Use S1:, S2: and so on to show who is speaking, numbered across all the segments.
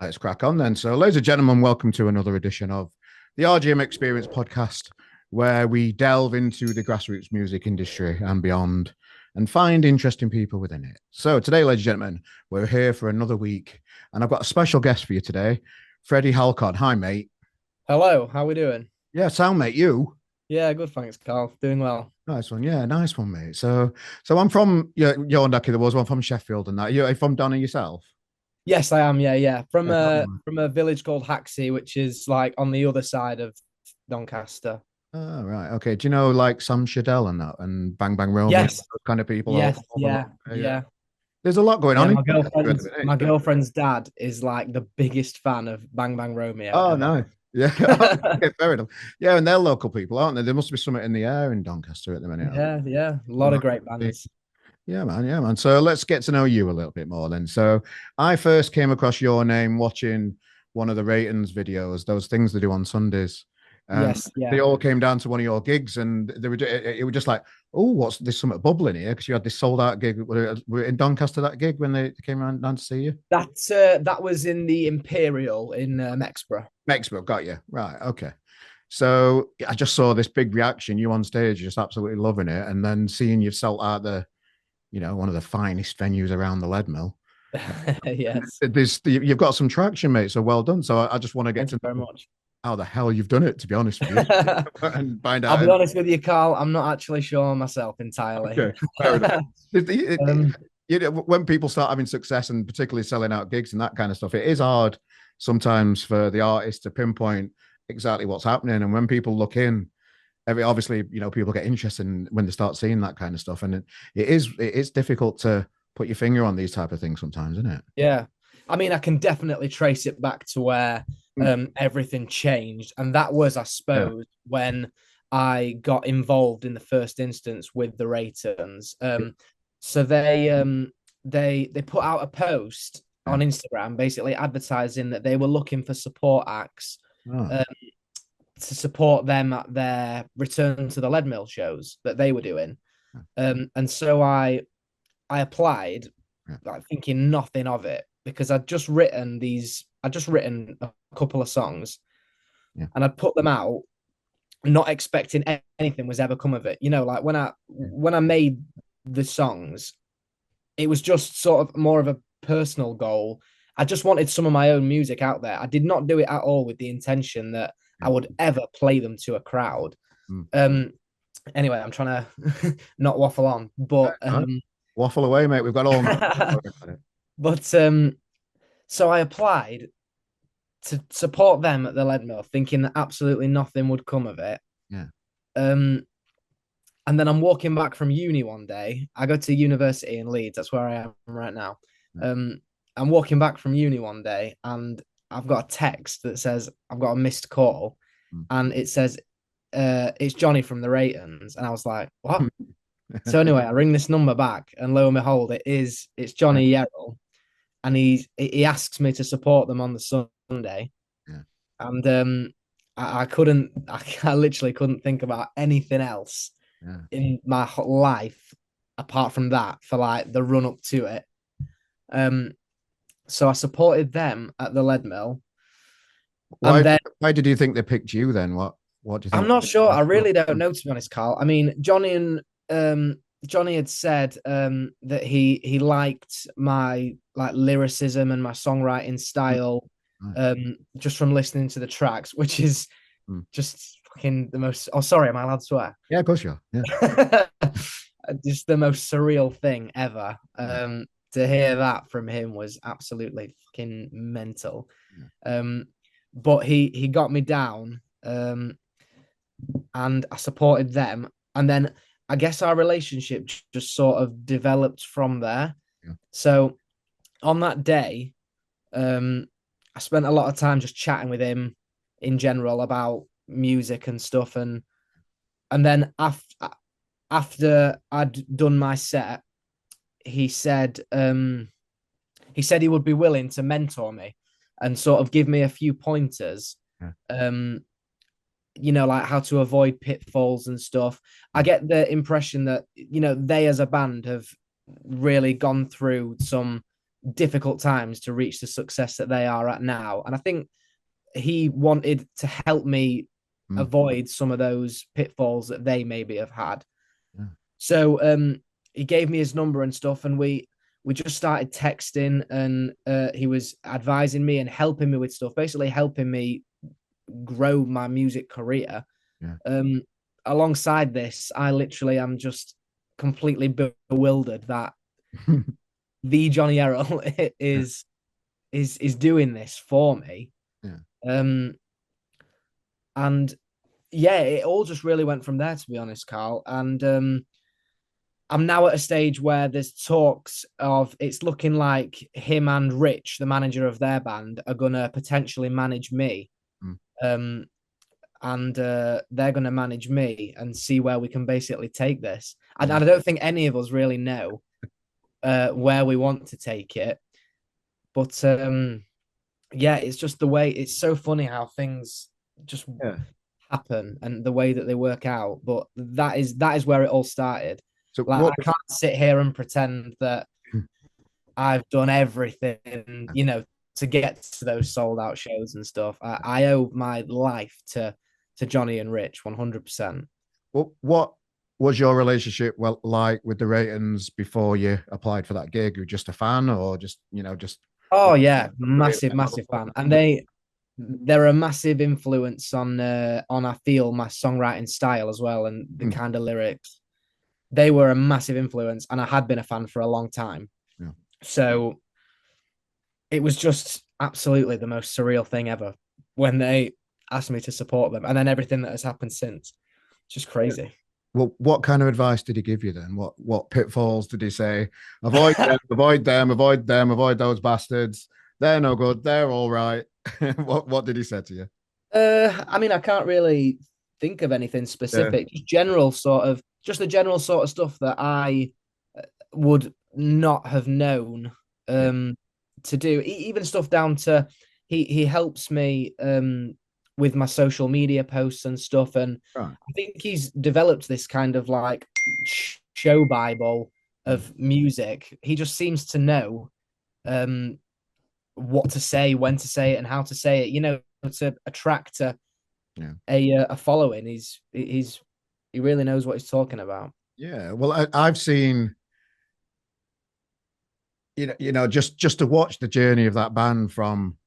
S1: Let's crack on then. So, ladies and gentlemen, welcome to another edition of the RGM Experience podcast, where we delve into the grassroots music industry and beyond and find interesting people within it. So, today, ladies and gentlemen, we're here for another week, and I've got a special guest for you today, Freddie Halkon. Hi, mate.
S2: Hello, how we doing?
S1: Yeah, sound mate, you.
S2: Yeah, good, thanks, Carl. Doing well.
S1: Nice one. Yeah, nice one, mate. So I'm from your neck of the woods. I'm from Sheffield and that. Are you from down here yourself?
S2: Yes, I am. Yeah. From
S1: Yeah,
S2: a
S1: come
S2: from a village called Haxey, which is like on the other side of Doncaster.
S1: Oh, right. Okay. Do you know like Sam Shadell and that and Bang Bang Romeo,
S2: Yes,
S1: those kind of people
S2: yes,
S1: all
S2: yeah,
S1: along there? Yeah.
S2: yeah,
S1: There's a lot going
S2: yeah.
S1: on in
S2: My
S1: Doncaster at the
S2: girlfriend's
S1: minute.
S2: my
S1: It's very-
S2: girlfriend's dad is like the biggest fan of Bang Bang Romeo
S1: Oh,
S2: ever.
S1: no. Yeah. Okay, fair enough. Yeah, and they're local people, aren't they? There must be something in the air in Doncaster at the minute.
S2: Yeah. A lot of great bands.
S1: Yeah, man. Yeah, man. So let's get to know you a little bit more then. So I first came across your name watching one of the ratings videos, those things they do on Sundays. And
S2: Yes,
S1: they
S2: yeah.
S1: all came down to one of your gigs and it was just like, oh, what's this something bubbling here? Because you had this sold out gig. Were it in Doncaster that gig when they came around down to see you?
S2: That was in the Imperial in Mexborough.
S1: Mexico, got you. Right. Okay. So I just saw this big reaction, you on stage, just absolutely loving it. And then seeing you sold out one of the finest venues around the lead mill.
S2: Yes.
S1: You've got some traction, mate. So well done. So I just want to get
S2: Thank you
S1: to
S2: very
S1: know
S2: much.
S1: how the hell you've done it, to be honest with you, and find
S2: I'll
S1: out.
S2: be honest with you, Carl. I'm not actually sure myself entirely.
S1: Okay, fair enough.
S2: um,
S1: When people start having success and particularly selling out gigs and that kind of stuff, it is hard sometimes for the artist to pinpoint exactly what's happening. And when people look in, obviously, people get interested when they start seeing that kind of stuff, and it is difficult to put your finger on these type of things sometimes, isn't it?
S2: yeah, I mean, I can definitely trace it back to where everything changed, and that was, I
S1: Yeah.
S2: suppose, when I got involved in the first instance with the Raytons. So they put out a post
S1: Yeah.
S2: on Instagram, basically advertising that they were looking for support acts
S1: Oh,
S2: um, to support them at their return to the lead mill shows that they were doing.
S1: yeah.
S2: And so I applied,
S1: Yeah.
S2: like thinking nothing of it because I'd just written a couple of songs
S1: Yeah.
S2: and I'd put them out, not expecting anything was ever come of it. Like when I made the songs, it was just sort of more of a personal goal. I just wanted some of my own music out there. I did not do it at all with the intention that I
S1: Yeah.
S2: would ever play them to a crowd.
S1: Mm.
S2: Um, anyway, I'm trying to not waffle on, but
S1: All right. Waffle away, mate. We've got all night.
S2: but so I applied to support them at the lead mill, thinking that absolutely nothing would come of it.
S1: Yeah.
S2: Um, and then I'm walking back from uni one day. I go to university in Leeds. That's where I am right now.
S1: Yeah.
S2: I'm walking back from uni one day, and I've got a text that says I've got a missed call,
S1: Mm.
S2: and it says it's Johnny from the Ratons, and I was like, what? So anyway, I ring this number back, and lo and behold, it's
S1: Yeah.
S2: Johnny Yerrell, and he asks me to support them on the Sunday,
S1: Yeah.
S2: and I couldn't, I literally couldn't think about anything else
S1: Yeah.
S2: in my life apart from that for like the run up to it. Um, so I supported them at the lead mill,
S1: Why
S2: and then
S1: why did you think they picked you then? What do you
S2: I'm
S1: think?
S2: not sure. I really don't know, to be honest, Carl. I mean, Johnny had said that he liked my like lyricism and my songwriting
S1: Mm.
S2: style
S1: Right.
S2: just from listening to the tracks, which is
S1: Mm.
S2: just fucking the most. Oh, sorry, am I allowed to swear?
S1: Yeah, of course you are. Yeah.
S2: Just the most surreal thing ever.
S1: Yeah.
S2: To hear that from him was absolutely fucking mental.
S1: Yeah.
S2: But he got me down, and I supported them, and then I guess our relationship just sort of developed from there.
S1: Yeah.
S2: So on that day, I spent a lot of time just chatting with him in general about music and stuff, and then after I'd done my set, he said he would be willing to mentor me and sort of give me a few pointers,
S1: Yeah.
S2: like how to avoid pitfalls and stuff. I get the impression that they as a band have really gone through some difficult times to reach the success that they are at now. And I think he wanted to help me
S1: Mm.
S2: avoid some of those pitfalls that they maybe have had.
S1: Yeah.
S2: So he gave me his number and stuff, and we just started texting, and he was advising me and helping me with stuff, basically helping me grow my music career.
S1: Yeah.
S2: Alongside this, I literally am just completely bewildered that the Johnny Errol
S1: Yeah.
S2: is doing this for me.
S1: Yeah.
S2: Um, and yeah, it all just really went from there, to be honest, Carl. And I'm now at a stage where there's talks of it's looking like him and Rich, the manager of their band, are gonna potentially manage me.
S1: Mm.
S2: And they're going to manage me and see where we can basically take this. And
S1: Yeah.
S2: I don't think any of us really know where we want to take it. But yeah, it's just the way, it's so funny how things just
S1: Yeah.
S2: happen and the way that they work out. But that is where it all started.
S1: So
S2: Like,
S1: what
S2: I can't sit here and pretend that I've done everything, to get to those sold out shows and stuff. I owe my life to Johnny and Rich 100%.
S1: what was your relationship like with the Ratings before you applied for that gig? Were you just a fan, or just just
S2: Oh yeah,
S1: really
S2: massive, massive fan. And they're a massive influence on I feel my songwriting style as well and the
S1: Mm.
S2: kind of lyrics. They were a massive influence, and I had been a fan for a long time.
S1: Yeah.
S2: So it was just absolutely the most surreal thing ever when they asked me to support them, and then everything that has happened since. Just crazy.
S1: Well, what kind of advice did he give you then? What pitfalls did he say? Avoid them, avoid them, avoid them, avoid those bastards. They're no good. They're all right. What did he say to you?
S2: I mean, I can't really think of anything
S1: Yeah.
S2: specific. Just the general sort of stuff that I would not have known
S1: Yeah.
S2: to do. Even stuff down to he helps me with my social media posts and stuff, and
S1: Right.
S2: I think he's developed this kind of like show bible
S1: Mm.
S2: of music. He just seems to know um what to say, when to say it, and how to say it. To attract
S1: Yeah.
S2: a following. He really knows what he's talking about.
S1: Yeah. Well, I've seen, just to watch the journey of that band from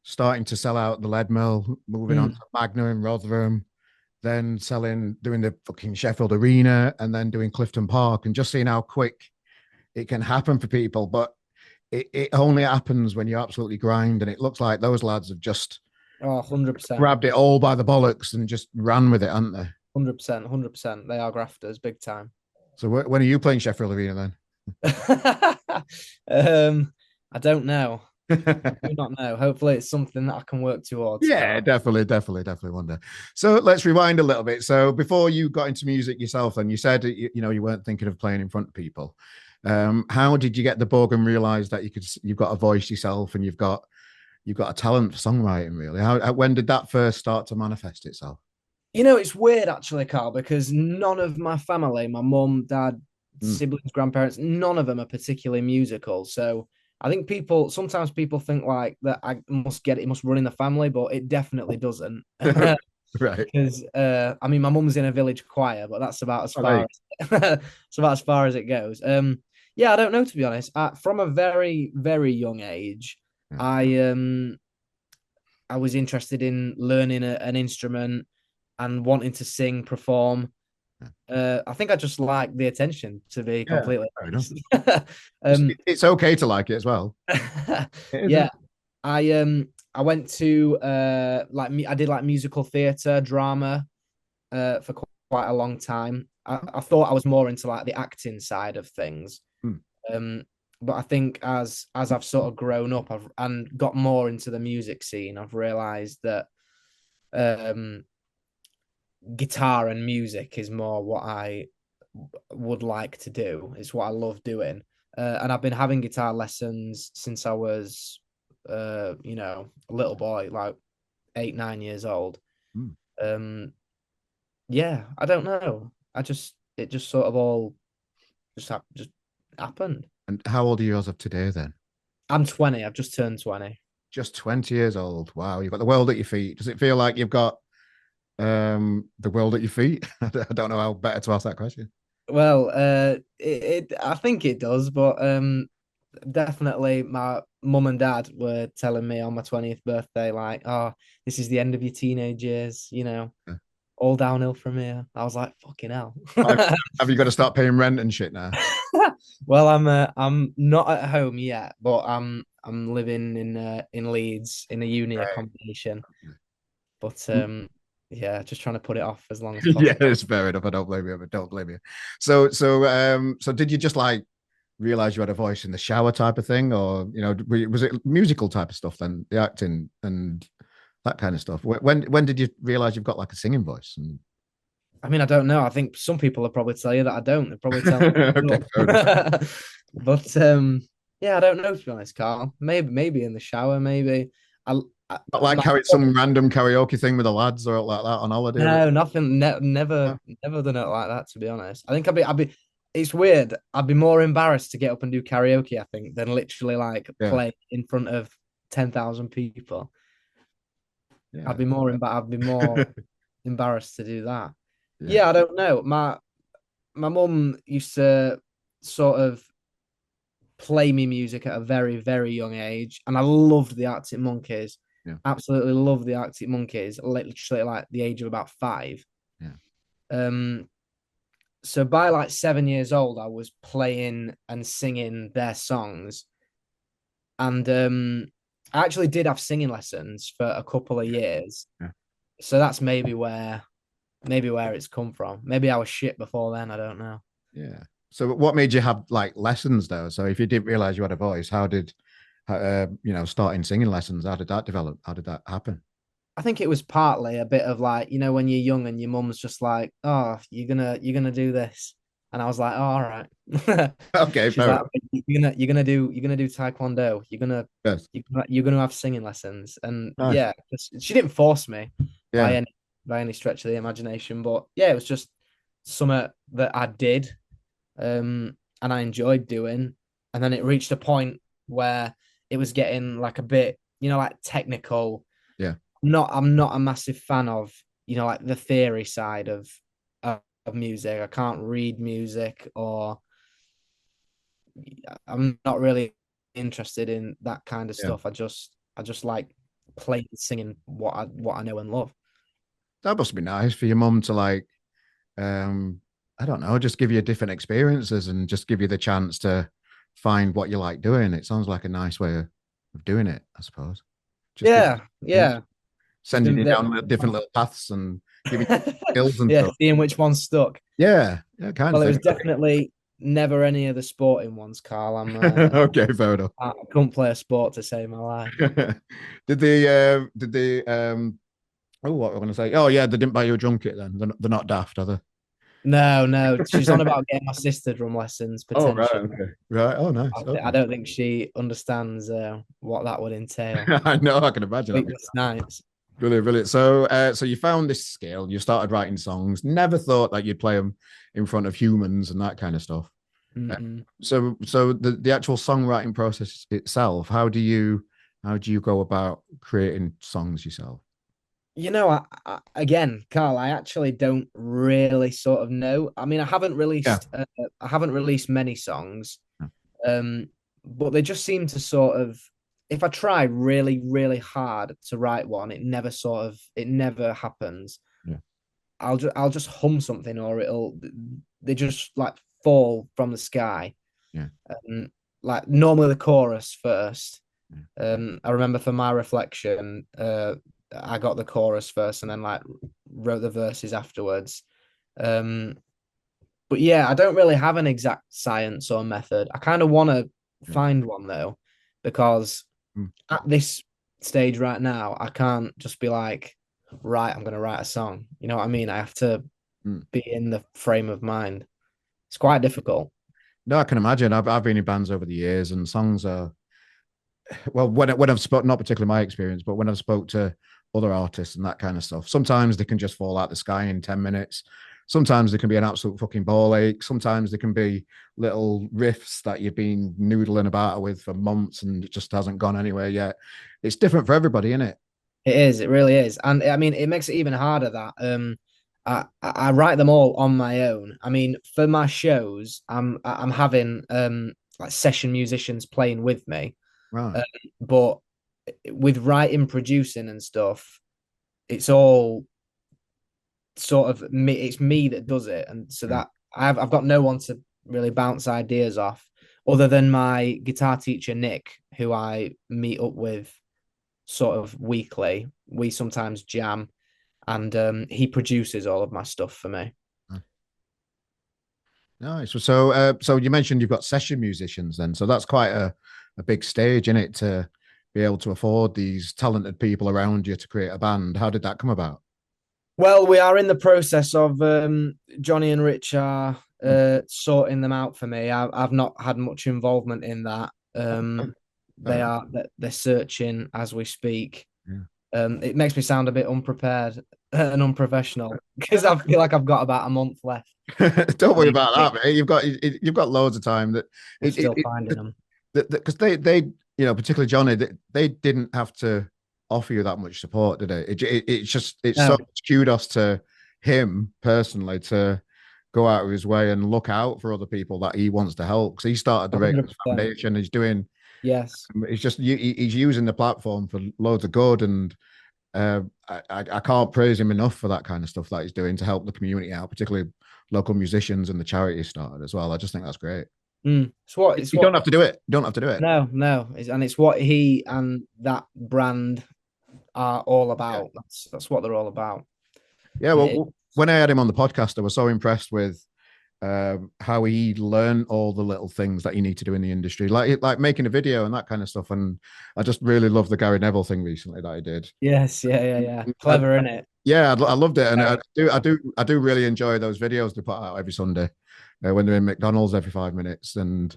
S1: starting to sell out the Lead Mill, moving on to
S2: Mm.
S1: Magna in Rotherham, then doing the fucking Sheffield Arena, and then doing Clifton Park, and just seeing how quick it can happen for people. But it only happens when you absolutely grind. And it looks like those lads have just
S2: Oh, 100%.
S1: grabbed it all by the bollocks and just ran with it, haven't they?
S2: 100%, 100%. They are grafters, big time.
S1: So when are you playing Sheffield Arena
S2: I don't know. I
S1: then?
S2: do not know. Hopefully, it's something that I can work towards.
S1: Yeah, definitely wonder. So let's rewind a little bit. So before you got into music yourself, and you said you weren't thinking of playing in front of people. How did you get the bug and realize that you've got a voice yourself and you've got a talent for songwriting? Really, when did that first start to manifest itself?
S2: It's weird actually, Carl, because none of my family, my mum, dad,
S1: Mm.
S2: siblings, grandparents, none of them are particularly musical. So I think sometimes people think like that I must get it must run in the family, but it definitely doesn't.
S1: Right.
S2: Because I mean, my mum's in a village choir, but that's about as
S1: Oh, there
S2: far as it's about as far as it goes. Yeah, I don't know, to be honest. From a very very young age,
S1: yeah.
S2: I was interested in learning an instrument and wanting to sing, perform. I think I just like the attention, to be
S1: Yeah,
S2: completely
S1: fair enough.
S2: honest.
S1: It's,
S2: um,
S1: it's okay to like it as well. It is, isn't
S2: yeah, I went to like me. I did like musical theatre, drama, for quite a long time. I thought I was more into like the acting side of things.
S1: it? Mm.
S2: Um, but I think as I've sort of grown up and got more into the music scene, I've realized that um, guitar and music is more what I would like to do. It's what I love doing. And I've been having guitar lessons since I was, a little boy, like 8, 9 years old.
S1: Mm.
S2: Yeah, I don't know. It just sort of all just happened.
S1: And how old are you as of today then?
S2: I'm 20. I've just turned 20.
S1: Just 20 years old. Wow, you've got the world at your feet. Does it feel like you've got the world at your feet? I don't know how better to ask that question.
S2: Well, I think it does, but definitely my mum and dad were telling me on my 20th birthday, like, oh, this is the end of your teenage years,
S1: Yeah.
S2: all downhill from here. I was like, fucking hell.
S1: Have have you got to start paying rent and shit now?
S2: Well, I'm not at home yet, but I'm living in Leeds in a uni
S1: Right.
S2: accommodation. But yeah, just trying to put it off as long as
S1: Yeah,
S2: possible.
S1: it's fair enough. I don't blame you. I don't blame you. So did you just like realize you had a voice in the shower type of thing, or was it musical type of stuff then, the acting and that kind of stuff? When did you realize you've got like a singing voice? And
S2: I mean, I don't know. I think some people will probably tell you that I don't. They'll probably tell
S1: okay,
S2: me.
S1: fair enough.
S2: But yeah, I don't know to be honest, Carl. Maybe in the shower, maybe. I,
S1: Not like
S2: my
S1: how it's some random karaoke thing with the lads or like that on holiday. Or
S2: No, nothing. Never,
S1: whatever.
S2: never done it like that. To be honest, I think I'd be. It's weird. I'd be more embarrassed to get up and do karaoke, I think, than literally like
S1: Yeah,
S2: play in front of 10,000 people.
S1: yeah,
S2: I'd be more embarrassed to do that.
S1: yeah,
S2: Yeah, I don't know. My mum used to sort of play me music at a very, very young age, and I loved the Arctic Monkeys.
S1: yeah,
S2: Absolutely loved the Arctic Monkeys. Literally, like the age of about 5.
S1: yeah.
S2: Um, so by like 7 years old, I was playing and singing their songs, and I actually did have singing lessons for a couple of years.
S1: Yeah.
S2: So that's maybe where it's come from. Maybe I was shit before then. I don't know.
S1: Yeah. So what made you have like lessons though? So if you didn't realize you had a voice, how did starting singing lessons, how did that develop? How did that happen?
S2: I think it was partly a bit of like, when you're young and your mum's just like, "Oh, you're gonna do this," and I was like, "Oh, all right."
S1: Okay,
S2: She's
S1: fair
S2: like,
S1: enough.
S2: "You're gonna do taekwondo.
S1: Yes.
S2: You're gonna have singing lessons." And
S1: Nice.
S2: yeah, she didn't force me by
S1: Yeah.
S2: any stretch of the imagination, but yeah, it was just something that I did, and I enjoyed doing. And then it reached a point where it was getting like a bit, like technical.
S1: Yeah.
S2: I'm not a massive fan of, like the theory side of music. I can't read music, or I'm not really interested in that kind of
S1: Yeah.
S2: stuff. I just like playing, singing what I know and love.
S1: That must be nice for your mum to like um I don't know, just give you different experiences and just give you the chance to find what you like doing. It sounds like a nice way of doing it, I suppose. Just give
S2: Yeah,
S1: you
S2: yeah.
S1: sending you down different little paths and giving you skills and
S2: Yeah,
S1: stuff.
S2: seeing which one stuck.
S1: Yeah, yeah, kind of
S2: Well, it
S1: thing.
S2: was definitely never any of the sporting ones, Carl.
S1: Okay, fair enough.
S2: I couldn't play a sport to save my life.
S1: Did they oh, what am I going to say? Oh yeah, they didn't buy you a drum kit then. They're not daft, are
S2: No, no. She's on
S1: they?
S2: about getting my sister drum lessons
S1: Oh right,
S2: potentially.
S1: okay. Right. Oh nice.
S2: I
S1: Okay.
S2: don't think she understands what that would entail.
S1: I know, I can imagine that'd be
S2: Sleepless nights.
S1: brilliant, brilliant. So you found this skill, you started writing songs, never thought that you'd play them in front of humans and that kind of stuff. Uh,
S2: Mm-mm.
S1: so the actual songwriting process itself, how do you go about creating songs yourself?
S2: Again, Carl, I actually don't really sort of know. I mean,
S1: Yeah.
S2: I haven't released many songs, um, but they just seem to sort of, if I try really, really hard to write one, it never happens.
S1: Yeah.
S2: I'll just hum something, or they just like fall from the sky.
S1: Yeah.
S2: Like normally the chorus first.
S1: Yeah.
S2: I remember for my reflection, I got the chorus first and then like wrote the verses afterwards. Um, but yeah, I don't really have an exact science or method. I kind of want to
S1: Yeah.
S2: find one though, because
S1: Mm.
S2: at this stage right now, I can't just be like, right, I'm going to write a song. You know what I mean? I have to
S1: Mm.
S2: be in the frame of mind. It's quite difficult.
S1: No, I can imagine. I've been in bands over the years, and songs are well when I've spoke, not particularly my experience, but when I've spoke to other artists and that kind of stuff, sometimes they can just fall out the sky in 10 minutes. sometimes they can be an absolute fucking ball ache. Sometimes they can be little riffs that you've been noodling about with for months and it just hasn't gone anywhere yet. It's different for everybody, isn't it?
S2: It is. It really is. And I mean, it makes it even harder that I write them all on my own. I mean, for my shows, I'm having like session musicians playing with me,
S1: Right.
S2: um, but with writing, producing, and stuff, it's all sort of me. It's me that does it, and so
S1: Yeah.
S2: that I've got no one to really bounce ideas off, other than my guitar teacher Nick, who I meet up with sort of weekly. We sometimes jam, and he produces all of my stuff for me.
S1: Nice. So you mentioned you've got session musicians then. So that's quite a big stage in it to be able to afford these talented people around you to create a band. How did that come about?
S2: Well, we are in the process of Johnny and Rich are
S1: Mm.
S2: sorting them out for me. I've not had much involvement in that.
S1: Fair
S2: They
S1: enough.
S2: are they're searching as we speak.
S1: Yeah.
S2: It makes me sound a bit unprepared and unprofessional because I feel like I've got about a month left.
S1: Don't
S2: I
S1: worry
S2: mean,
S1: about that, mate. You've got loads of time. That
S2: we're
S1: it
S2: still
S1: it
S2: finding them.
S1: because particularly Johnny, they didn't have to offer you that much support, did it? It's so
S2: No,
S1: much kudos to him personally to go out of his way and look out for other people that he wants to help because he started the Ratings
S2: 100%.
S1: Foundation. He's doing.
S2: Yes.
S1: It's just he's using the platform for loads of good, and I can't praise him enough for that kind of stuff that he's doing to help the community out, particularly local musicians and the charity he started as well. I just think that's great.
S2: It's
S1: You
S2: what
S1: don't have to do it. You don't have to do it.
S2: no, and it's what he and that brand are all
S1: Yeah.
S2: about. That's what they're all about.
S1: Yeah.
S2: And
S1: Well, when I had him on the podcast, I was so impressed with how he learned all the little things that you need to do in the industry, like making a video and that kind of stuff. And I just really love the Gary Neville thing recently that he did.
S2: yes, yeah.
S1: I,
S2: Clever, isn't it?
S1: Yeah, I loved it, and
S2: Very
S1: I do really enjoy those videos they put out every Sunday when they're in McDonald's every 5 minutes, and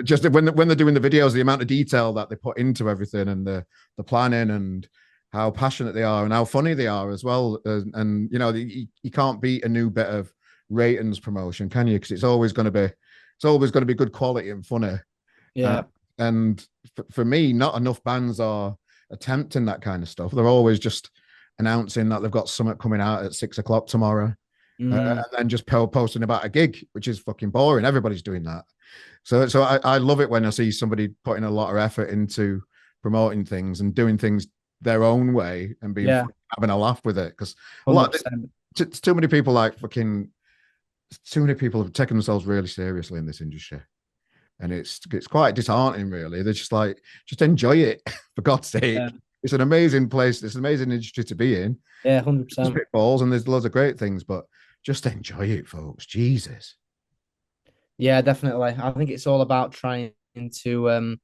S1: just when they're doing the videos, the amount of detail that they put into everything, and the planning, and how passionate they are, and how funny they are as well, and you can't beat a new bit of ratings promotion, can you? Because it's always going to be good quality and funny, uh,
S2: Yeah.
S1: and for me, not enough bands are attempting that kind of stuff. They're always just announcing that they've got something coming out at 6 o'clock tomorrow,
S2: Mm,
S1: and then just posting about a gig, which is fucking boring. Everybody's doing that. So I love it when I see somebody putting a lot of effort into promoting things and doing things their own way and being
S2: yeah.
S1: having a laugh with it. Because a lot
S2: 100%.
S1: too many people like fucking too many people have taken themselves really seriously in this industry. And it's quite disheartening, really. They're just like, just enjoy it for God's
S2: Yeah.
S1: sake. It's an amazing place. It's an amazing industry to be in.
S2: Yeah,
S1: There's
S2: 100%.
S1: pitfalls and there's loads of great things, but just enjoy it, folks. Jesus.
S2: Yeah, definitely. I think it's all about trying to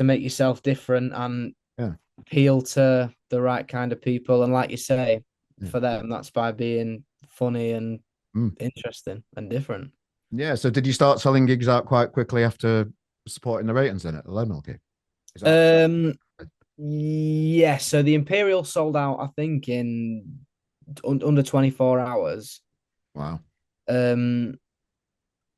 S2: make yourself different and
S1: Yeah.
S2: appeal to the right kind of people. And like you say,
S1: Yeah.
S2: for them, that's by being funny and
S1: Mm.
S2: interesting and different.
S1: Yeah. So did you start selling gigs out quite quickly after supporting the ratings then at the Leadenhall gig? Is that
S2: Um, yeah. So the Imperial sold out, I think, in under 24 hours.
S1: wow?
S2: Um,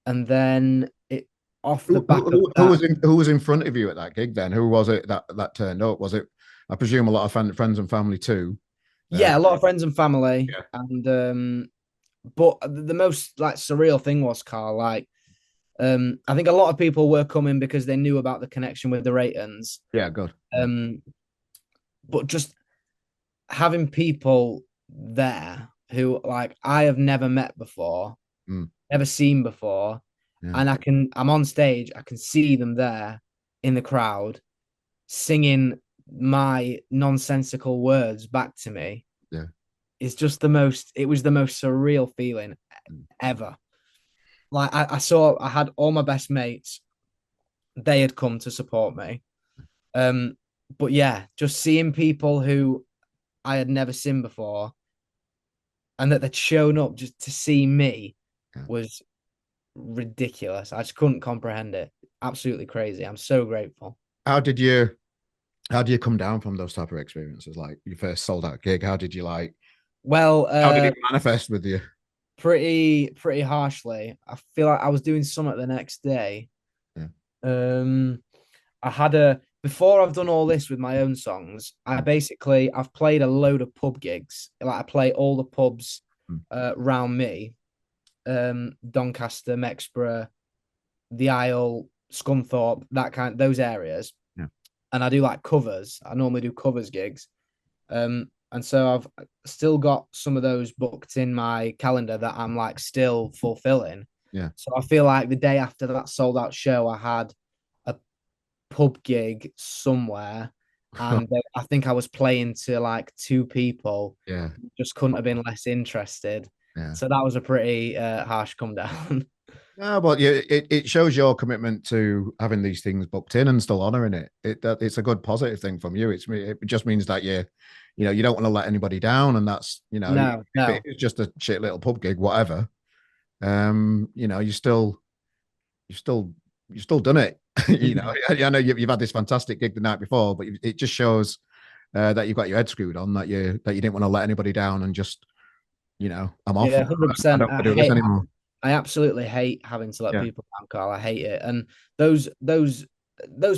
S2: and then it off the
S1: Who,
S2: back
S1: who,
S2: of
S1: who
S2: that,
S1: was in front of you at that gig then? Who was it that turned up? Was it, I presume, a lot of friends and family too? Uh,
S2: yeah, a lot of friends and family,
S1: yeah.
S2: and but the most like surreal thing was Carl, like I think a lot of people were coming because they knew about the connection with the Ratons.
S1: Yeah. Good. Yeah.
S2: Um, but just having people there who like I have never met before,
S1: Mm,
S2: never seen before,
S1: yeah.
S2: and I'm on stage, I can see them there in the crowd singing my nonsensical words back to me.
S1: Yeah.
S2: It's just the most, it was the most surreal feeling
S1: Mm.
S2: ever. Like I had all my best mates, they had come to support me. Um, but yeah, just seeing people who I had never seen before and that they'd shown up just to see me
S1: Yeah.
S2: was ridiculous. I just couldn't comprehend it. Absolutely crazy. I'm so grateful.
S1: How did you how do you come down from those type of experiences? Like your first sold out gig, how did you like
S2: Well,
S1: how did it manifest with you?
S2: pretty harshly. I feel like I was doing something the next day.
S1: Yeah.
S2: Um, I had a before I've done all this with my own songs. I've played a load of pub gigs. Like I play all the pubs
S1: Mm.
S2: around me, Doncaster, Mexborough, the Isle, Scunthorpe, those areas.
S1: Yeah.
S2: And I do like covers. I normally do covers gigs. And so I've still got some of those booked in my calendar that I'm like still fulfilling.
S1: Yeah.
S2: So I feel like the day after that sold out show, I had a pub gig somewhere, and I think I was playing to like two people.
S1: Yeah.
S2: Just couldn't have been less interested.
S1: Yeah.
S2: So that was a pretty harsh come down.
S1: No, but yeah, it shows your commitment to having these things booked in and still honoring it. It's a good positive thing from you. It just means that you don't want to let anybody down, and that's
S2: No,
S1: if
S2: no.
S1: it's just a shit little pub gig, whatever. You still you still done it. I know you've had this fantastic gig the night before, but it just shows that you've got your head screwed on, that you didn't want to let anybody down, and just I'm off
S2: Yeah,
S1: now. I
S2: 100%.
S1: don't want to do this anymore.
S2: I absolutely hate having to let
S1: Yeah.
S2: people down, Carl. I hate it. And those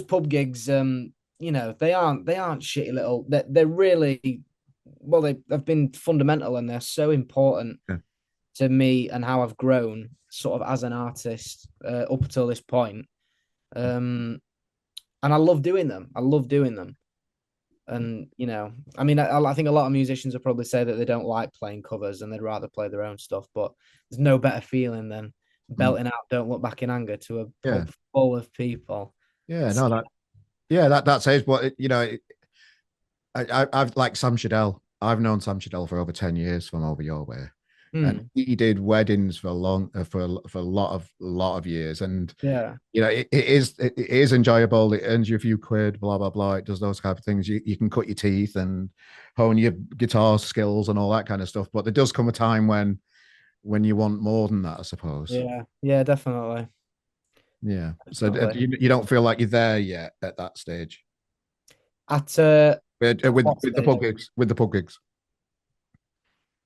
S2: pub gigs, they aren't shitty little. They're really well. They've been fundamental and they're so important
S1: Yeah.
S2: to me and how I've grown sort of as an artist up until this point. And I love doing them. I love doing them. And I mean, I think a lot of musicians will probably say that they don't like playing covers and they'd rather play their own stuff. But there's no better feeling than
S1: Mm.
S2: belting out "Don't Look Back in Anger" to a
S1: Yeah.
S2: pub full of people.
S1: Yeah, no, that says what I've like Sam Shadell. I've known Sam Shadell for over 10 years from over your way. And he did weddings for a long for a lot of years. And
S2: Yeah,
S1: it is enjoyable. It earns you a few quid, blah blah blah. It does those kind of things. You can cut your teeth and hone your guitar skills and all that kind of stuff. But there does come a time when you want more than that, I suppose.
S2: yeah, yeah, definitely,
S1: Yeah. So
S2: definitely.
S1: you don't feel like you're there yet at that stage
S2: At what
S1: with the
S2: stage?
S1: pub gigs, with the pub gigs.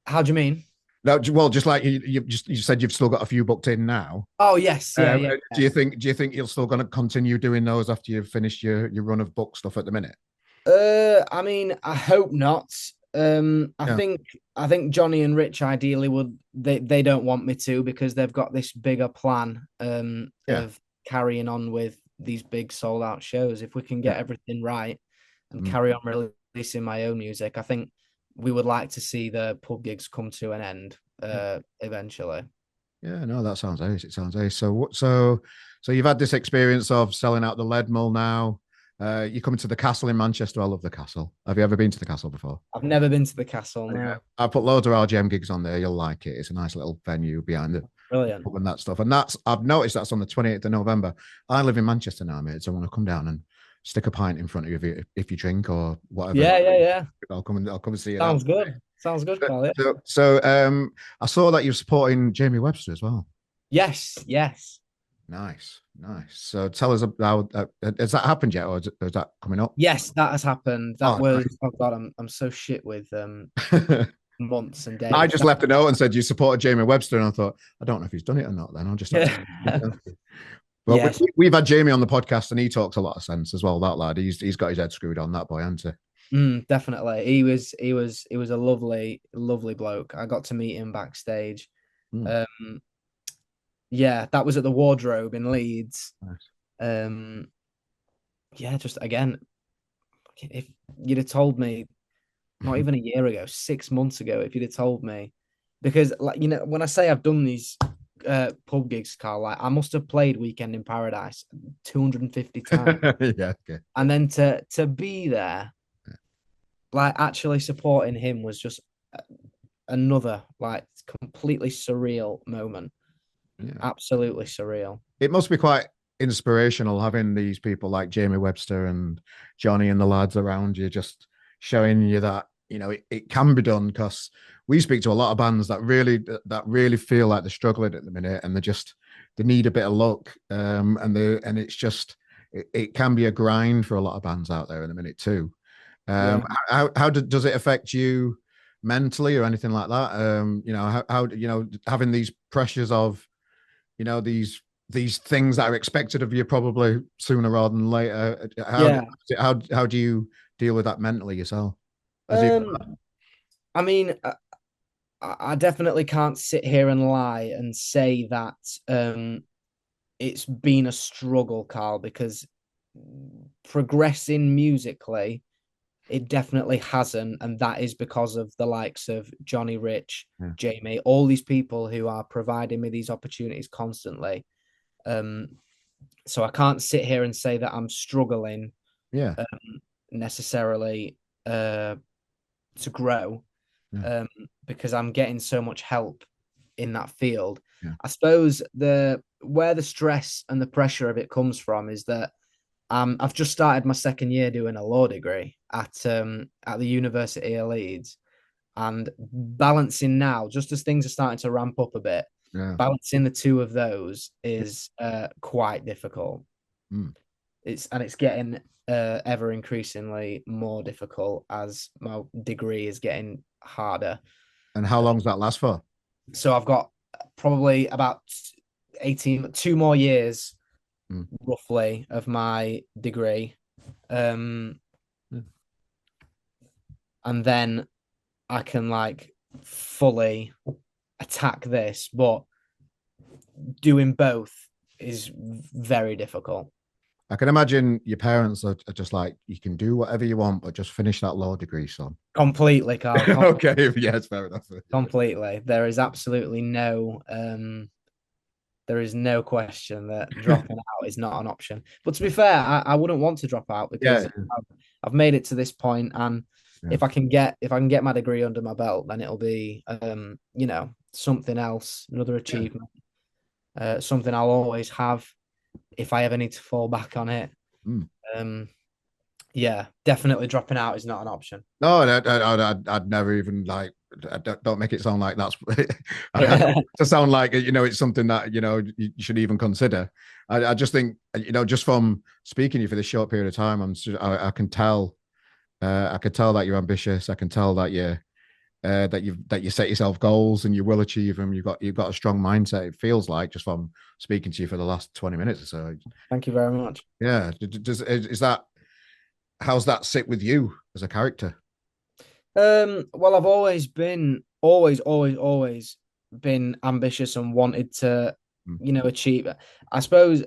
S2: How do you mean?
S1: No, well, just like you said, you've still got a few booked in now.
S2: Oh yes, yeah, yeah.
S1: Do you think you're still going to continue doing those after you've finished your run of book stuff at the minute?
S2: I mean, I hope not. I
S1: Yeah.
S2: think I think Johnny and Rich ideally would they don't want me to because they've got this bigger plan
S1: Yeah.
S2: of carrying on with these big sold out shows. If we can
S1: Yeah.
S2: get everything right and
S1: Mm.
S2: carry on releasing my own music, I think we would like to see the pub gigs come to an end eventually.
S1: Yeah, no, that sounds ace. It sounds ace. So you've had this experience of selling out the lead mill now. You're coming to the castle in Manchester. I love the castle. Have you ever been to the castle before?
S2: I've never been to the castle,
S1: Yeah.
S2: no.
S1: I put loads of RGM gigs on there. You'll like it. It's a nice little venue behind the
S2: Brilliant.
S1: pub and that stuff. And I've noticed that's on the 28th of November. I live in Manchester now, mate. So I want to come down and stick a pint in front of you if you drink or whatever.
S2: Yeah, yeah, yeah.
S1: I'll come and see you.
S2: Sounds good. Sounds good, Carl. Yeah.
S1: So I saw that you're supporting Jamie Webster as well.
S2: Yes, yes.
S1: Nice, nice. So tell us about has that happened yet, or is that coming up?
S2: Yes, that has happened. That
S1: Oh,
S2: was
S1: nice.
S2: oh god, I'm so shit with months and
S1: I
S2: days.
S1: just left a note and said you supported Jamie Webster, and I thought I don't know if he's done it or not. Then I'll just have
S2: Yeah.
S1: to. Well,
S2: Yes.
S1: we've had Jamie on the podcast, and he talks a lot of sense as well. That lad, he's got his head screwed on, that boy, hasn't he?
S2: Definitely. He was a lovely, lovely bloke. I got to meet him backstage.
S1: Mm.
S2: Yeah, that was at the Wardrobe in Leeds.
S1: Nice.
S2: Yeah, just again, if you'd have told me not even a year ago, 6 months ago, if you'd have told me, because like when I say I've done these pub gigs, Carl, like I must have played Weekend in Paradise 250 times.
S1: Yeah, okay.
S2: And then to be there, like actually supporting him was just another like completely surreal moment.
S1: Yeah.
S2: Absolutely surreal.
S1: It must be quite inspirational having these people like Jamie Webster and Johnny and the lads around you, just showing you that it can be done. Because we speak to a lot of bands that really feel like they're struggling at the minute, and they need a bit of luck, and it's just it can be a grind for a lot of bands out there in a minute too.
S2: Yeah.
S1: How does it affect you mentally or anything like that? How having these pressures of, these things that are expected of you probably sooner rather than later.
S2: Yeah.
S1: How do you deal with that mentally yourself? As you
S2: Um, I mean, I definitely can't sit here and lie and say that it's been a struggle, Carl, because progressing musically, it definitely hasn't, and that is because of the likes of Johnny Rich,
S1: yeah,
S2: Jamie, all these people who are providing me these opportunities constantly. Um, so I can't sit here and say that I'm struggling
S1: yeah,
S2: necessarily uh, to grow
S1: yeah,
S2: um, because I'm getting so much help in that field.
S1: yeah.
S2: I suppose the where the stress and the pressure of it comes from is that I've just started my second year doing a law degree at the University of Leeds, and balancing now, just as things are starting to ramp up a bit,
S1: Yeah.
S2: balancing the two of those is quite difficult.
S1: Mm.
S2: It's getting ever increasingly more difficult as my degree is getting harder.
S1: And how long does that last for?
S2: So I've got probably about 2 more years
S1: Mm.
S2: roughly of my degree.
S1: Yeah.
S2: And then I can like fully attack this, but doing both is very difficult.
S1: I can imagine your parents are just like, you can do whatever you want, but just finish that law degree, son.
S2: Completely, Carl.
S1: Okay, yeah, it's fair enough. Yeah.
S2: Completely. There is absolutely there is no question that dropping out is not an option. But to be fair, I wouldn't want to drop out because
S1: Yeah,
S2: I've made it to this point, and
S1: yeah,
S2: if I can get my degree under my belt, then it'll be something else, another
S1: yeah.
S2: achievement, something I'll always have if I ever need to fall back on it.
S1: Mm.
S2: Um, yeah, definitely dropping out is not an option.
S1: No, I'd never even like. Don't make it sound like that's. I don't want it to sound like it's something that you should even consider. I just think just from speaking to you for this short period of time, I can tell. I can tell that you're ambitious. I can tell that you set yourself goals and you will achieve them. You've got a strong mindset. It feels like just from speaking to you for the last 20 minutes or so.
S2: Thank you very much.
S1: Yeah. Is that how's that sit with you as a character?
S2: Well, I've always been ambitious and wanted to,
S1: Mm.
S2: achieve. I suppose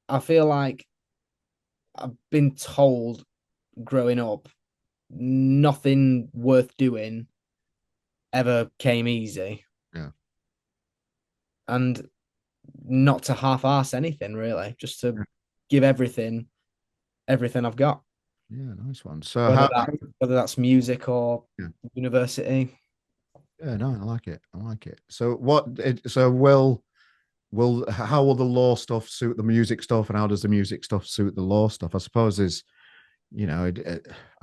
S2: I feel like I've been told growing up nothing worth doing ever came easy,
S1: Yeah.
S2: and not to half-ass anything really, just
S1: Yeah.
S2: to give everything I've got,
S1: Yeah. Nice one. So
S2: whether
S1: how?
S2: that's music or
S1: Yeah.
S2: university.
S1: Yeah. No, I like it. I like it. So so will how will the law stuff suit the music stuff, and how does the music stuff suit the law stuff? I suppose is I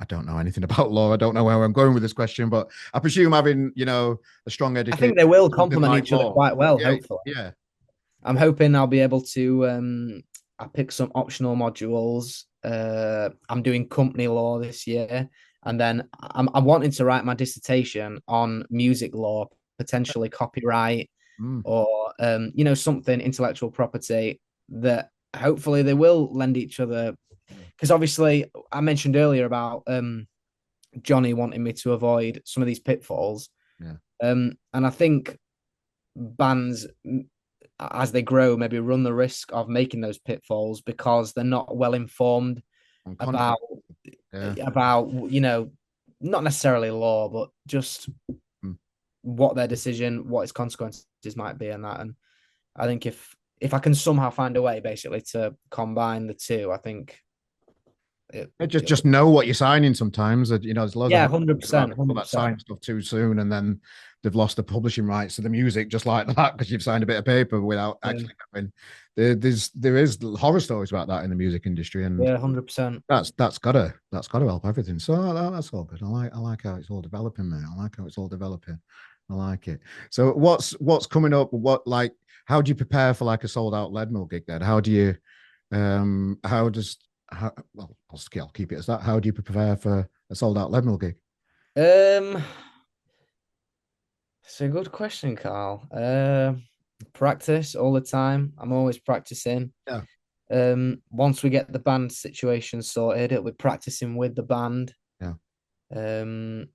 S1: don't know anything about law. I don't know where I'm going with this question, but I presume having a strong
S2: I
S1: education,
S2: think they will
S1: something
S2: complement
S1: like
S2: each other
S1: law.
S2: quite well,
S1: Yeah.
S2: hopefully.
S1: Yeah.
S2: I'm hoping I'll be able to. I pick some optional modules. I'm doing company law this year, and then I'm wanting to write my dissertation on music law, potentially copyright
S1: Mm.
S2: or something intellectual property that hopefully they will lend each other. Because obviously, I mentioned earlier about Johnny wanting me to avoid some of these pitfalls,
S1: Yeah.
S2: and I think bands as they grow maybe run the risk of making those pitfalls because they're not well informed
S1: I'm confident.
S2: about
S1: Yeah.
S2: not necessarily law but just
S1: Mm.
S2: what their decision, what its consequences might be, and that. And I think if I can somehow find a way basically to combine the two, I think
S1: Just know what you're signing sometimes. There's loads of
S2: yeah,
S1: about
S2: 100%,
S1: people that sign
S2: 100%.
S1: stuff too soon and then they've lost the publishing rights to the music just like that because you've signed a bit of paper without
S2: Yeah,
S1: actually having there is horror stories about that in the music industry, and
S2: yeah, 100%.
S1: that's gotta help everything. So that's all good. I like how it's all developing, man. I like how it's all developing. I like it. So what's coming up? How do you prepare for like a sold out Leadmill gig then? How do you how does how well I'll keep it as that. How do you prepare for a sold out Leadmill gig?
S2: Um, It's a good question, Carl. Practice all the time. I'm always practicing.
S1: Yeah,
S2: Once we get the band situation sorted, it'll be practicing with the band.
S1: yeah,
S2: Um,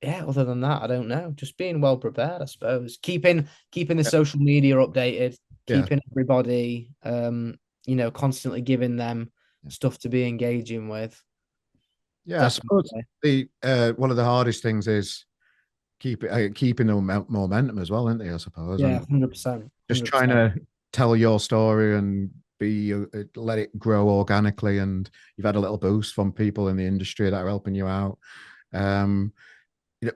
S2: yeah, other than that, I don't know. Just being well prepared, I suppose. Keeping the
S1: yeah,
S2: social media updated,
S1: yeah.
S2: keeping everybody constantly giving them stuff to be engaging with.
S1: Yeah, I suppose
S2: Definitely.
S1: the one of the hardest things is keeping the momentum as well, isn't it? I suppose,
S2: Yeah,
S1: and
S2: 100%.
S1: just trying
S2: 100%.
S1: to tell your story and be let it grow organically. And you've had a little boost from people in the industry that are helping you out. Um,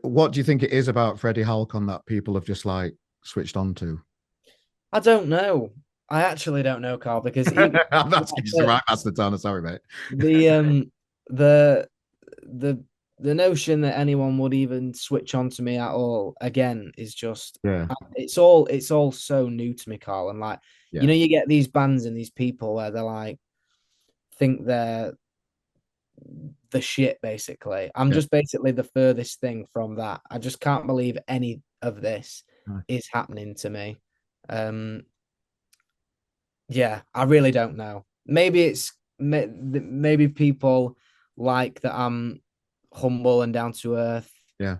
S1: what do you think it is about Freddie Halkon that people have just like switched on to?
S2: I don't know. I actually don't know, Carl, because even
S1: I'm asking
S2: like,
S1: you the right master Tana. Sorry, mate.
S2: the the the the notion that anyone would even switch on to me at all again is just
S1: Yeah,
S2: it's all so new to me, Carl. And like,
S1: yeah,
S2: you get these bands and these people where they're like think they're the shit basically. I'm
S1: yeah.
S2: just basically the furthest thing from that. I just can't believe any of this
S1: Right.
S2: is happening to me. Um Yeah, I really don't know. Maybe people like that I'm humble and down to earth.
S1: Yeah.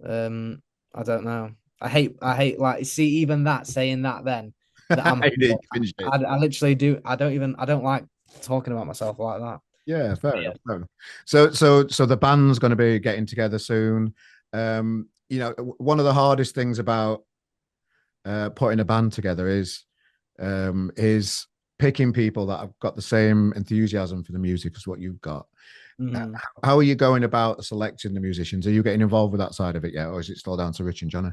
S2: Um, I don't know. I hate like see even that saying that then that I'm
S1: I did
S2: humble.
S1: finish it.
S2: I literally do. I don't like talking about myself like that.
S1: Yeah, fair
S2: Yeah.
S1: enough. Fair enough. So the band's going to be getting together soon. One of the hardest things about putting a band together is picking people that have got the same enthusiasm for the music as what you've got. Uh,
S2: Mhm.
S1: how are you going about selecting the musicians? Are you getting involved with that side of it yet, or is it still down to Rich and Johnny?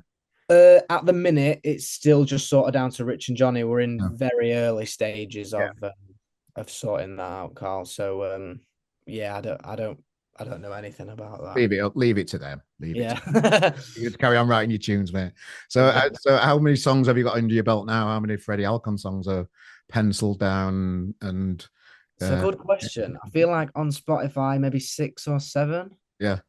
S2: At the minute, it's still just sort of down to Rich and Johnny. We're in
S1: Yeah.
S2: very early stages
S1: Yeah.
S2: of sorting that out, Carl. So yeah, I don't know anything about that.
S1: Leave it up. Leave it to them. Leave it to
S2: Yeah.
S1: you. To carry on writing your tunes, mate. So,
S2: Yeah.
S1: so how many songs have you got under your belt now? How many Freddie Alcon songs are penciled down? And
S2: It's a
S1: uh,
S2: good question. I feel like on Spotify, maybe six or seven.
S1: yeah.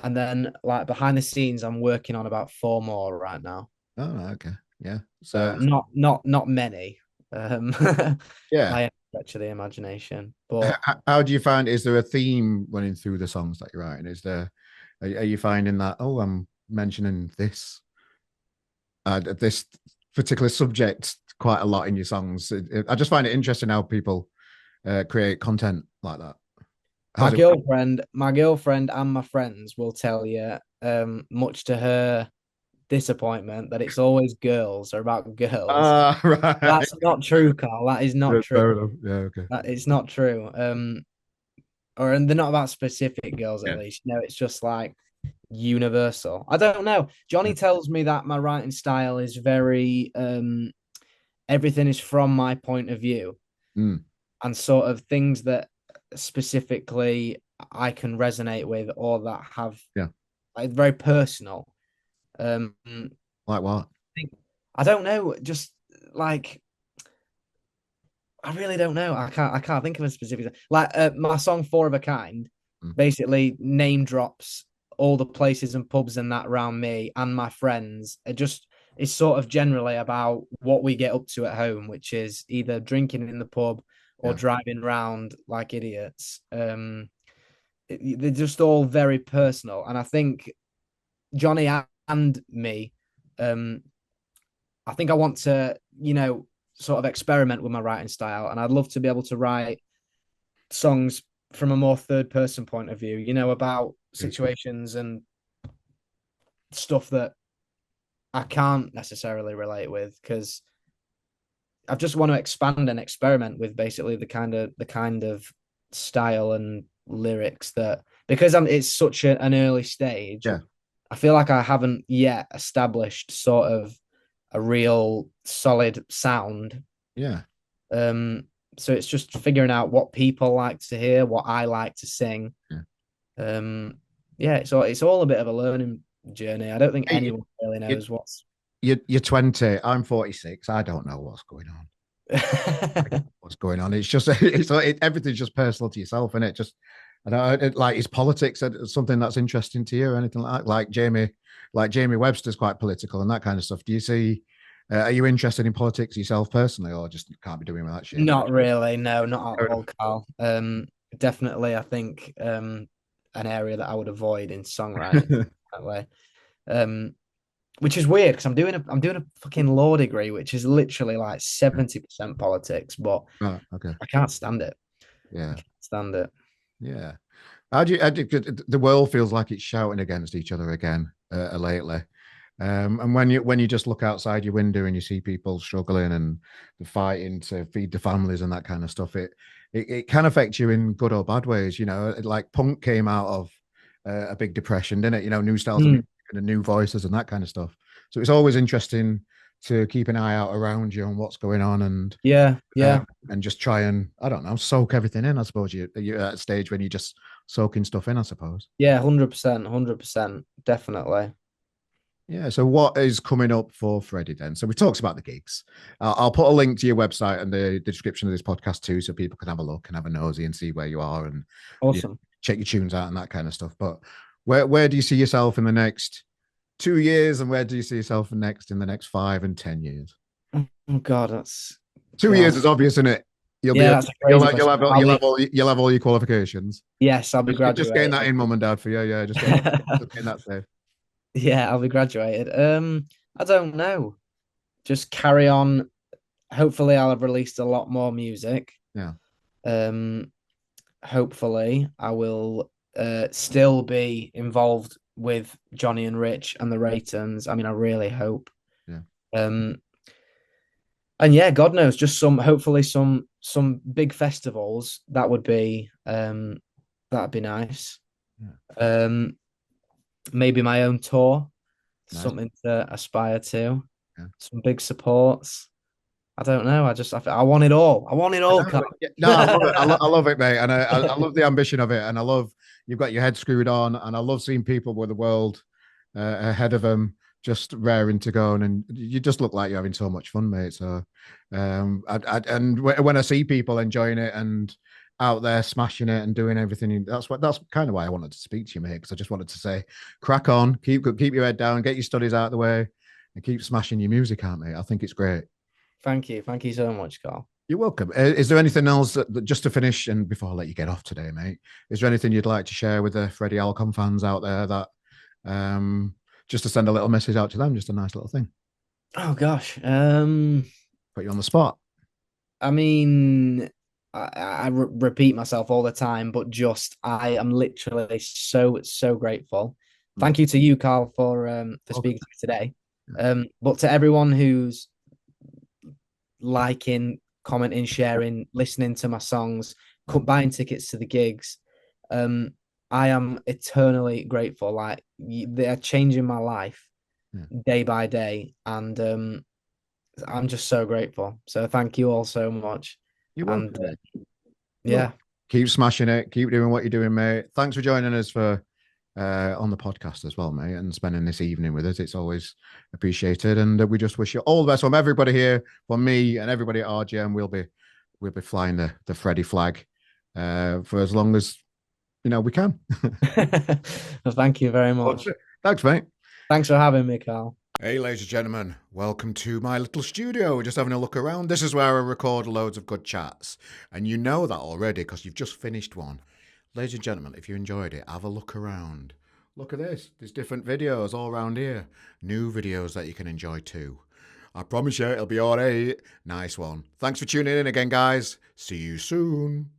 S2: And then like behind the scenes, I'm working on about four more right now.
S1: Oh, okay. Yeah.
S2: So
S1: So,
S2: not many.
S1: yeah.
S2: By any stretch of the imagination. But
S1: How do you find? Is there a theme running through the songs that you're writing? Are you finding that? Oh, I'm mentioning this particular subject quite a lot in your songs. I just find it interesting how people create content like that.
S2: my
S1: How's it?
S2: girlfriend, my girlfriend and my friends will tell you, much to her disappointment, that it's always girls or about girls.
S1: Ah, right.
S2: That's not true, Carl. That is not
S1: Yeah,
S2: true.
S1: fair enough. Yeah, okay.
S2: That is not true. Or and they're not about specific girls at
S1: Yeah,
S2: least. No, it's just like universal. I don't know.
S1: yeah.
S2: Johnny tells me that my writing style is very everything is from my point of view
S1: Mm,
S2: and sort of things that specifically I can resonate with or that have
S1: yeah.
S2: like very personal. I
S1: Like what?
S2: think I don't know, just like I really don't know. I can't think of a specific like my song Four of a Kind
S1: Mm,
S2: basically name drops all the places and pubs and that around me and my friends. It just is sort of generally about what we get up to at home, which is either drinking in the pub or
S1: yeah,
S2: driving around like idiots. They're just all very personal, and I think Johnny and me, um, I think I want to, sort of experiment with my writing style, and I'd love to be able to write songs from a more third person point of view, about
S1: yeah.
S2: situations and stuff that I can't necessarily relate with because I just want to expand and experiment with basically the kind of style and lyrics that because it's such an early stage,
S1: Yeah.
S2: I feel like I haven't yet established sort of a real solid sound.
S1: Yeah.
S2: Um, so it's just figuring out what people like to hear, what I like to sing.
S1: Yeah.
S2: Yeah, it's all a bit of a learning journey. I don't think
S1: Hey,
S2: anyone really
S1: you,
S2: knows what's
S1: you're 20. I'm 46. I don't know what's going on. What's going on? It's just everything's just personal to yourself, and it just And like, is politics something that's interesting to you or anything like Jamie Webster's quite political and that kind of stuff. Do you see? Are you interested in politics yourself personally, or just can't be doing with that shit?
S2: Not really, no, not
S1: Fair
S2: at all,
S1: enough.
S2: Carl. Definitely, I think an area that I would avoid in songwriting that way. Um, which is weird because I'm doing a fucking law degree, which is literally like 70% politics, but
S1: Oh, okay.
S2: I can't stand it. I
S1: Yeah.
S2: can't stand it.
S1: Yeah. How do you, the world feels like it's shouting against each other again lately. And when you just look outside your window and you see people struggling and the fighting to feed the families and that kind of stuff, it can affect you in good or bad ways. You know, like punk came out of a big depression, didn't it? You know, new styles of
S2: Mm,
S1: music and new voices and that kind of stuff. So it's always interesting to keep an eye out around you and what's going on
S2: yeah, yeah,
S1: and just try and I don't know soak everything in. I suppose you're at a stage when you're just soaking stuff in. I suppose.
S2: yeah, 100%, 100%, definitely.
S1: Yeah. So what is coming up for Freddie then? So we talked about the gigs. I'll put a link to your website and the description of this podcast too, so people can have a look and have a nosy and see where you are and
S2: Awesome.
S1: check your tunes out and that kind of stuff. But where do you see yourself in the next 2 years, and where do you see yourself next in the next 5 and 10 years?
S2: Oh God, that's
S1: 2 years
S2: God.
S1: is obvious, isn't it? You'll be
S2: Yeah, that's a crazy question.
S1: you'll have all your qualifications.
S2: Yes, I'll be
S1: Just getting that
S2: graduated.
S1: in, mum and dad, for you. Yeah, just getting that safe.
S2: Yeah, I'll be graduated. I don't know. Just carry on. Hopefully, I'll have released a lot more music.
S1: Yeah,
S2: Um, hopefully, I will still be involved with Johnny and Rich and the Raytons. I mean, I really hope.
S1: yeah,
S2: Um, and yeah, God knows, just hopefully some big festivals. That'd be nice.
S1: yeah.
S2: Um, maybe my own tour,
S1: Nice.
S2: something to aspire to.
S1: Yeah.
S2: Some big supports. I don't know. I want it all. I want it
S1: I
S2: all,
S1: know.
S2: Carl.
S1: Yeah, no, I love it. I love it, mate. And I love the ambition of it. And I love you've got your head screwed on. And I love seeing people with the world ahead of them, just raring to go. And you just look like you're having so much fun, mate. So, and when I see people enjoying it and out there smashing it and doing everything, that's kind of why I wanted to speak to you, mate. Because I just wanted to say, crack on, keep your head down, get your studies out of the way, and keep smashing your music out, mate. I think it's great.
S2: Thank you. Thank you so much, Carl.
S1: You're welcome. Is there anything else just to finish and before I let you get off today, mate? Is there anything you'd like to share with the Freddie Halkon fans out there that just to send a little message out to them, just a nice little thing?
S2: Oh gosh.
S1: Put you on the spot.
S2: I mean, repeat myself all the time, but just I am literally so grateful.
S1: Mm.
S2: Thank you to you, Carl, for
S1: Welcome.
S2: speaking to me today.
S1: Yeah.
S2: But to everyone who's liking, commenting, sharing, listening to my songs, buying tickets to the gigs, I am eternally grateful. Like they are changing my life
S1: Yeah.
S2: day by day, and I'm just so grateful. So thank you all so much.
S1: You're
S2: And
S1: welcome, mate.
S2: yeah,
S1: Look, keep smashing it. Keep doing what you're doing, mate. Thanks for joining us for on the podcast as well, mate, and spending this evening with us. It's always appreciated, and we just wish you all the best from everybody here, from me and everybody at RGM. We'll be flying the Freddie flag for as long as we can.
S2: well, thank you very much.
S1: Thanks, mate.
S2: Thanks for having me, Carl.
S1: Hey, ladies and gentlemen, welcome to my little studio. We're just having a look around. This is where I record loads of good chats, and you know that already because you've just finished one. Ladies and gentlemen, if you enjoyed it, have a look around. Look at this. There's different videos all around here. New videos that you can enjoy too. I promise you, it'll be all right. Nice one. Thanks for tuning in again, guys. See you soon.